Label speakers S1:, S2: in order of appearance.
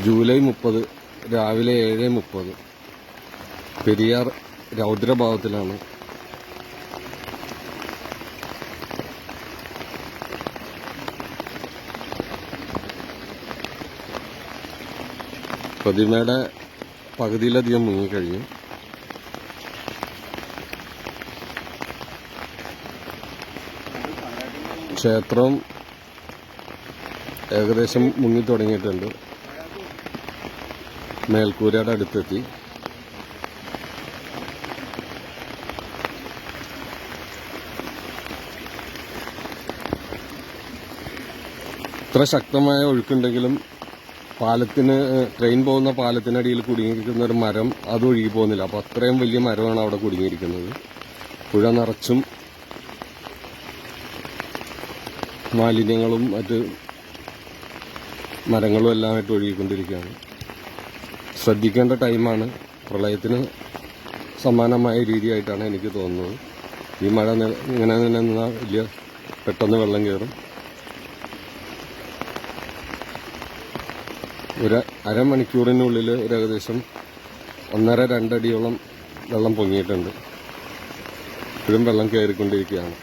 S1: July 30 രാവിലെ 7:30 പെരിയാർ രൗദ്രഭാവത്തിലാണ്. പ്രതിമയുടെ പകുതിയിലധികം മുങ്ങിക്കഴിഞ്ഞു. ക്ഷേത്രം ഏകദേശം മുങ്ങിത്തുടങ്ങിയിട്ടുണ്ട്. മേൽക്കൂരയുടെ അടുത്തെത്തി. ഇത്ര ശക്തമായ ഒഴുക്കുണ്ടെങ്കിലും ട്രെയിൻ പോകുന്ന പാലത്തിനടിയിൽ കുടുങ്ങിയിരിക്കുന്ന ഒരു മരം അത് ഒഴുകി പോകുന്നില്ല. അപ്പോൾ അത്രയും വലിയ മരമാണ് അവിടെ കുടുങ്ങിയിരിക്കുന്നത്. പുഴ നിറച്ചും മാലിന്യങ്ങളും മറ്റ് മരങ്ങളും എല്ലാമായിട്ട് ഒഴുകിക്കൊണ്ടിരിക്കുകയാണ്. ശ്രദ്ധിക്കേണ്ട ടൈമാണ്. പ്രളയത്തിന് സമാനമായ രീതിയായിട്ടാണ് എനിക്ക് തോന്നുന്നത്. ഈ മഴ ഇങ്ങനെ നിന്നാൽ വലിയ പെട്ടെന്ന് വെള്ളം കയറും. ഒരു അരമണിക്കൂറിനുള്ളിൽ ഏകദേശം 1.5-2 അടിയോളം വെള്ളം പൊങ്ങിയിട്ടുണ്ട്. ഇപ്പോഴും വെള്ളം കയറിക്കൊണ്ടിരിക്കുകയാണ്.